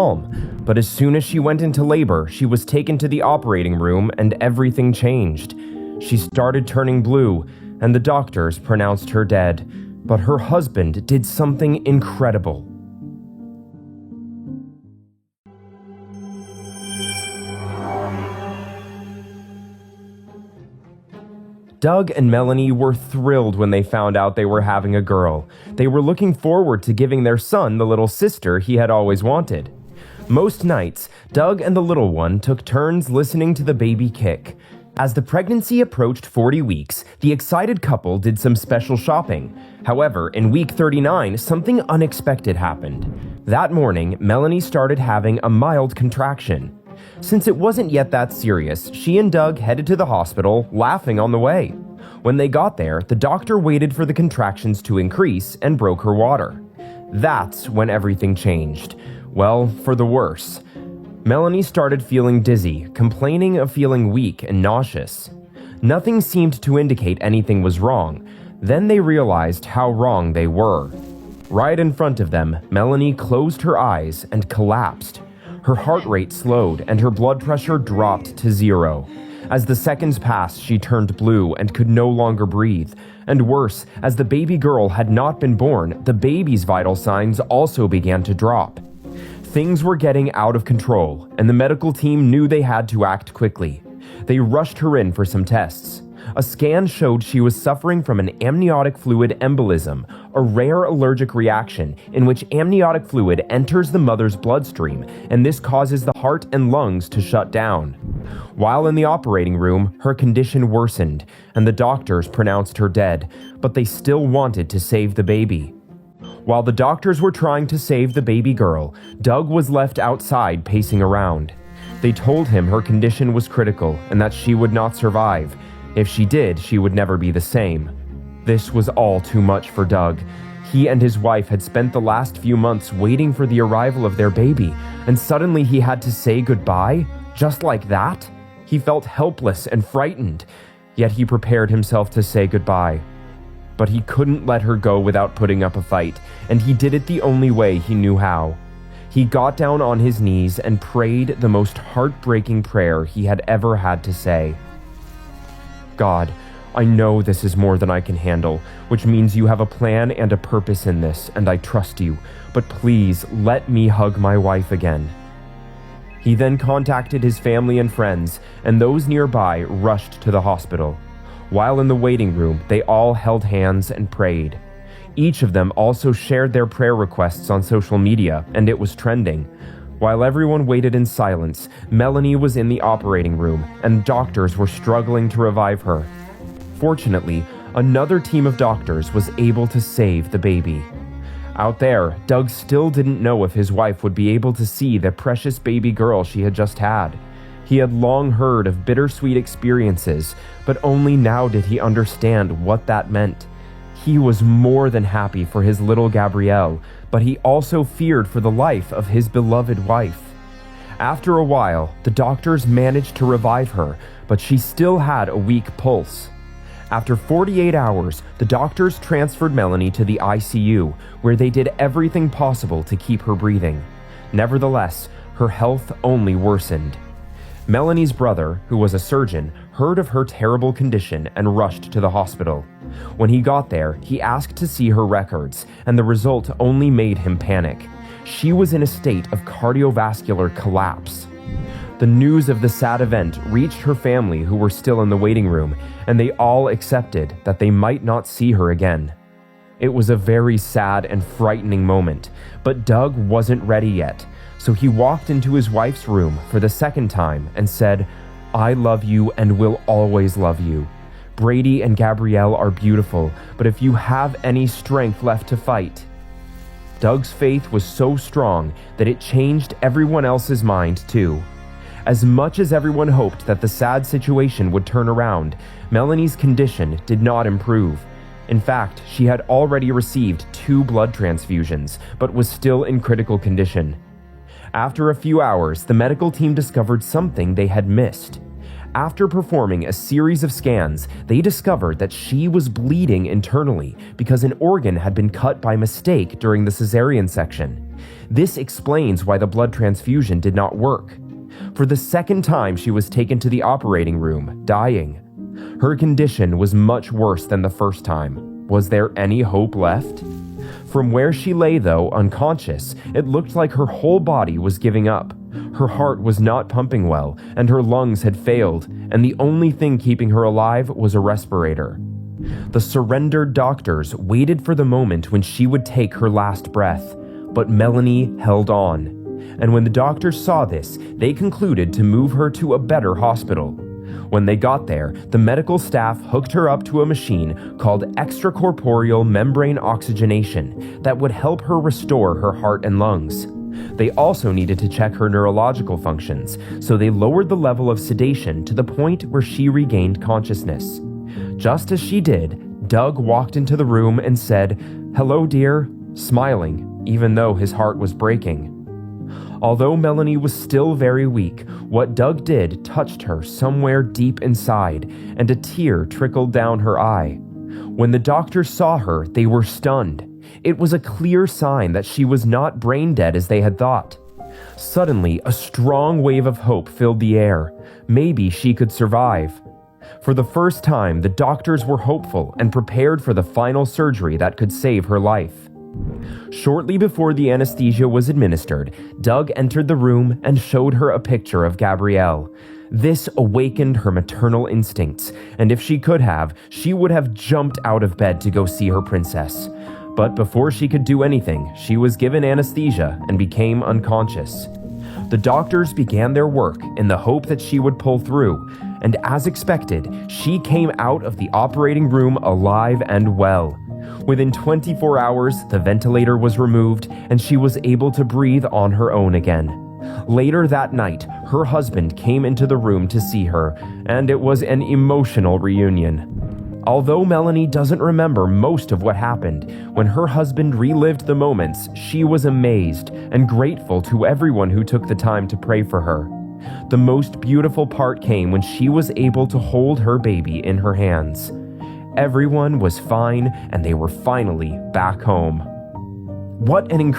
calm, but as soon as she went into labor, she was taken to the operating room and everything changed. She started turning blue, and the doctors pronounced her dead, but her husband did something incredible. Doug and Melanie were thrilled when they found out they were having a girl. They were looking forward to giving their son the little sister he had always wanted. Most nights, Doug and the little one took turns listening to the baby kick. As the pregnancy approached 40 weeks, the excited couple did some special shopping. However, in week 39, something unexpected happened. That morning, Melanie started having a mild contraction. Since it wasn't yet that serious, she and Doug headed to the hospital, laughing on the way. When they got there, the doctor waited for the contractions to increase and broke her water. That's when everything changed. Well, for the worse. Melanie started feeling dizzy, complaining of feeling weak and nauseous. Nothing seemed to indicate anything was wrong. Then they realized how wrong they were. Right in front of them, Melanie closed her eyes and collapsed. Her heart rate slowed and her blood pressure dropped to 0. As the seconds passed, she turned blue and could no longer breathe. And worse, as the baby girl had not been born, the baby's vital signs also began to drop. Things were getting out of control, and the medical team knew they had to act quickly. They rushed her in for some tests. A scan showed she was suffering from an amniotic fluid embolism, a rare allergic reaction in which amniotic fluid enters the mother's bloodstream, and this causes the heart and lungs to shut down. While in the operating room, her condition worsened, and the doctors pronounced her dead, but they still wanted to save the baby. While the doctors were trying to save the baby girl, Doug was left outside pacing around. They told him her condition was critical and that she would not survive. If she did, she would never be the same. This was all too much for Doug. He and his wife had spent the last few months waiting for the arrival of their baby, and suddenly he had to say goodbye? Just like that? He felt helpless and frightened, yet he prepared himself to say goodbye. But he couldn't let her go without putting up a fight, and he did it the only way he knew how. He got down on his knees and prayed the most heartbreaking prayer he had ever had to say. God, I know this is more than I can handle, which means you have a plan and a purpose in this, and I trust you, but please let me hug my wife again. He then contacted his family and friends, and those nearby rushed to the hospital. While in the waiting room, they all held hands and prayed. Each of them also shared their prayer requests on social media, and it was trending. While everyone waited in silence, Melanie was in the operating room, and doctors were struggling to revive her. Fortunately, another team of doctors was able to save the baby. Out there, Doug still didn't know if his wife would be able to see the precious baby girl she had just had. He had long heard of bittersweet experiences, but only now did he understand what that meant. He was more than happy for his little Gabrielle, but he also feared for the life of his beloved wife. After a while, the doctors managed to revive her, but she still had a weak pulse. After 48 hours, the doctors transferred Melanie to the ICU, where they did everything possible to keep her breathing. Nevertheless, her health only worsened. Melanie's brother, who was a surgeon, heard of her terrible condition and rushed to the hospital. When he got there, he asked to see her records, and the result only made him panic. She was in a state of cardiovascular collapse. The news of the sad event reached her family, who were still in the waiting room, and they all accepted that they might not see her again. It was a very sad and frightening moment, but Doug wasn't ready yet, so he walked into his wife's room for the second time and said, "I love you and will always love you. Brady and Gabrielle are beautiful, but if you have any strength left to fight." Doug's faith was so strong that it changed everyone else's mind too. As much as everyone hoped that the sad situation would turn around, Melanie's condition did not improve. In fact, she had already received 2 blood transfusions, but was still in critical condition. After a few hours, the medical team discovered something they had missed. After performing a series of scans, they discovered that she was bleeding internally because an organ had been cut by mistake during the cesarean section. This explains why the blood transfusion did not work. For the second time, she was taken to the operating room, dying. Her condition was much worse than the first time. Was there any hope left? From where she lay, though, unconscious, it looked like her whole body was giving up. Her heart was not pumping well, and her lungs had failed, and the only thing keeping her alive was a respirator. The surrendered doctors waited for the moment when she would take her last breath, but Melanie held on. And when the doctors saw this, they concluded to move her to a better hospital. When they got there, the medical staff hooked her up to a machine called extracorporeal membrane oxygenation that would help her restore her heart and lungs. They also needed to check her neurological functions, so they lowered the level of sedation to the point where she regained consciousness. Just as she did, Doug walked into the room and said, "Hello, dear," smiling, even though his heart was breaking. Although Melanie was still very weak, what Doug did touched her somewhere deep inside, and a tear trickled down her eye. When the doctors saw her, they were stunned. It was a clear sign that she was not brain dead as they had thought. Suddenly, a strong wave of hope filled the air. Maybe she could survive. For the first time, the doctors were hopeful and prepared for the final surgery that could save her life. Shortly before the anesthesia was administered, Doug entered the room and showed her a picture of Gabrielle. This awakened her maternal instincts, and if she could have, she would have jumped out of bed to go see her princess. But before she could do anything, she was given anesthesia and became unconscious. The doctors began their work in the hope that she would pull through, and as expected, she came out of the operating room alive and well. Within 24 hours, the ventilator was removed and she was able to breathe on her own again. Later that night, her husband came into the room to see her, and it was an emotional reunion. Although Melanie doesn't remember most of what happened, when her husband relived the moments, she was amazed and grateful to everyone who took the time to pray for her. The most beautiful part came when she was able to hold her baby in her hands. Everyone was fine, and they were finally back home. What an incredible